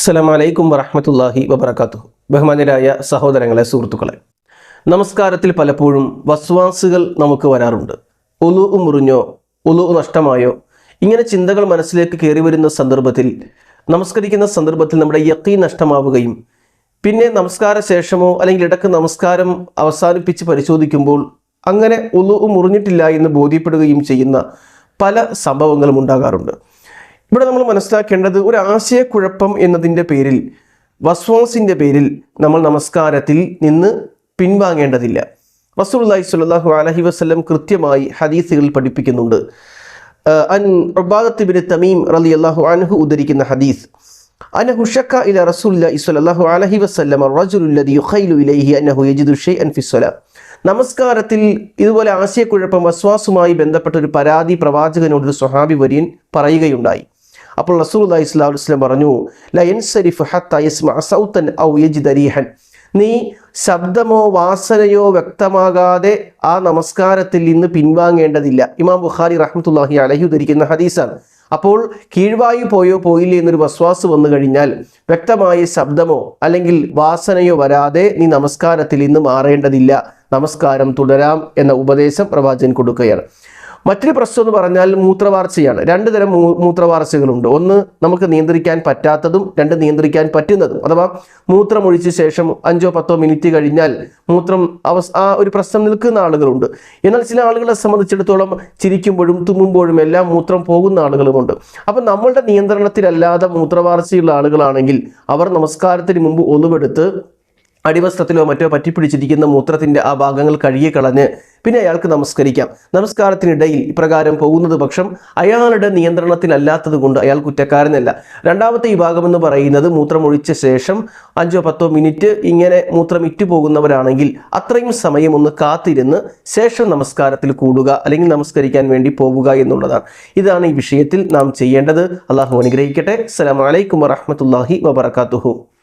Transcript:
അസ്സലാമു അലൈക്കും വറഹ്മത്തുള്ളാഹി വബറകാതുഹു. ബഹുമാന്യരായ സഹോദരങ്ങളെ, സുഹൃത്തുക്കളെ, നമസ്കാരത്തിൽ പലപ്പോഴും വസ്വാസുകൾ നമുക്ക് വരാറുണ്ട്. ഉളു മുറിഞ്ഞോ, ഉളു നഷ്ടമായോ, ഇങ്ങനെ ചിന്തകൾ മനസ്സിലേക്ക് കയറി വരുന്ന സന്ദർഭത്തിൽ, നമസ്കരിക്കുന്ന സന്ദർഭത്തിൽ നമ്മുടെ യഖീൻ നഷ്ടമാവുകയും പിന്നെ നമസ്കാര ശേഷമോ അല്ലെങ്കിൽ ഇടയ്ക്ക് നമസ്കാരം അവസാനിപ്പിച്ച് പരിശോധിക്കുമ്പോൾ അങ്ങനെ ഉളു മുറിഞ്ഞിട്ടില്ല എന്ന് ബോധ്യപ്പെടുകയും ചെയ്യുന്ന പല സംഭവങ്ങളും ഉണ്ടാകാറുണ്ട്. ഇവിടെ നമ്മൾ മനസ്സിലാക്കേണ്ടത്, ഒരു ആശയക്കുഴപ്പം എന്നതിൻ്റെ പേരിൽ, വസ്വാസിൻ്റെ പേരിൽ നമ്മൾ നമസ്കാരത്തിൽ നിന്ന് പിൻവാങ്ങേണ്ടതില്ല. റസൂലുള്ളാഹി സ്വല്ലല്ലാഹു അലൈഹി വസല്ലം കൃത്യമായി ഹദീസുകളിൽ പഠിപ്പിക്കുന്നുണ്ട്. അൻ ഉബാദത്ത് ബിൻ തമീം റളിയല്ലാഹു അൻഹു ഉദ്ധരിക്കുന്ന ഹദീസ്, അന്നഹു ശക്ക ഇല റസൂലില്ലാഹി സ്വല്ലല്ലാഹു അലൈഹി വസല്ലം റജുലുൽ ലദി യുഖൈലു ഇലൈഹി അന്നഹു യജിദു ഷൈഅൻ ഫിസ്സലാ. നമസ്കാരത്തിൽ ഇതുപോലെ ആശയക്കുഴപ്പം, വസ്വാസുമായി ബന്ധപ്പെട്ട ഒരു പരാതി പ്രവാചകനോട് ഒരു സ്വഹാബി വര്യൻ പറയുകയുണ്ടായി. അപ്പോൾ റസൂലുള്ളാഹി സ്വല്ലല്ലാഹു അലൈഹി വസല്ലം പറഞ്ഞു, ല യൻസരിഫു ഹത്താ യസ്മഅ സൗതൻ ഔ യജിദ റീഹൻ. നീ ശബ്ദമോ വാസനയോ വ്യക്തമാകാതെ ആ നമസ്കാരത്തിൽ നിന്ന് പിൻവാങ്ങേണ്ടതില്ല. ഇമാം ബുഖാരി റഹ്മത്തുള്ളാഹി അലൈഹി ഉദ്ധരിക്കുന്ന ഹദീസാണ്. അപ്പോൾ കീഴ്വായി പോയോ പോയില്ലേ എന്നൊരു വസ്വാസ് വന്നു കഴിഞ്ഞാൽ വ്യക്തമായ ശബ്ദമോ അല്ലെങ്കിൽ വാസനയോ വരാതെ നീ നമസ്കാരത്തിൽ നിന്ന് മാറേണ്ടതില്ല, നമസ്കാരം തുടരാം എന്ന ഉപദേശം പ്രവാചകൻ കൊടുക്കുകയാണ്. മറ്റൊരു പ്രശ്നം എന്ന് പറഞ്ഞാൽ മൂത്രവാർച്ചയാണ്. രണ്ട് തരം മൂത്രവാർച്ചകളുണ്ട്. ഒന്ന് നമുക്ക് നിയന്ത്രിക്കാൻ പറ്റാത്തതും, രണ്ട് നിയന്ത്രിക്കാൻ പറ്റുന്നതും. അഥവാ മൂത്രമൊഴിച്ച ശേഷം 5-10 മിനിറ്റ് കഴിഞ്ഞാൽ മൂത്രം ആ ഒരു പ്രശ്നം നിൽക്കുന്ന ആളുകളുണ്ട്. എന്നാൽ ചില ആളുകളെ സംബന്ധിച്ചിടത്തോളം ചിരിക്കുമ്പോഴും തുമ്മുമ്പോഴും എല്ലാം മൂത്രം പോകുന്ന ആളുകളുമുണ്ട്. അപ്പം നമ്മളുടെ നിയന്ത്രണത്തിലല്ലാതെ മൂത്രവാർച്ചയുള്ള ആളുകളാണെങ്കിൽ അവർ നമസ്കാരത്തിന് മുമ്പ് ഒളിവെടുത്ത് അടിവസ്ത്രത്തിലോ മറ്റോ പറ്റിപ്പിടിച്ചിരിക്കുന്ന മൂത്രത്തിൻ്റെ ആ ഭാഗങ്ങൾ കഴുകി കളഞ്ഞ് പിന്നെ അയാൾക്ക് നമസ്കരിക്കാം. നമസ്കാരത്തിനിടയിൽ ഇപ്രകാരം പോകുന്നത് പക്ഷം അയാളുടെ നിയന്ത്രണത്തിലല്ലാത്തത് കൊണ്ട് അയാൾ കുറ്റക്കാരനല്ല. രണ്ടാമത്തെ ഈ ഭാഗം എന്ന് പറയുന്നത്, മൂത്രമൊഴിച്ച ശേഷം 5-10 മിനിറ്റ് ഇങ്ങനെ മൂത്രം ഇറ്റു പോകുന്നവരാണെങ്കിൽ അത്രയും സമയം ഒന്ന് കാത്തിരുന്ന് ശേഷം നമസ്കാരത്തിൽ കൂടുക അല്ലെങ്കിൽ നമസ്കരിക്കാൻ വേണ്ടി പോവുക എന്നുള്ളതാണ്. ഇതാണ് ഈ വിഷയത്തിൽ നാം ചെയ്യേണ്ടത്. അള്ളാഹു അനുഗ്രഹിക്കട്ടെ. അസ്സലാമു അലൈക്കും വറഹ്മത്തുള്ളാഹി വബറകാതുഹു.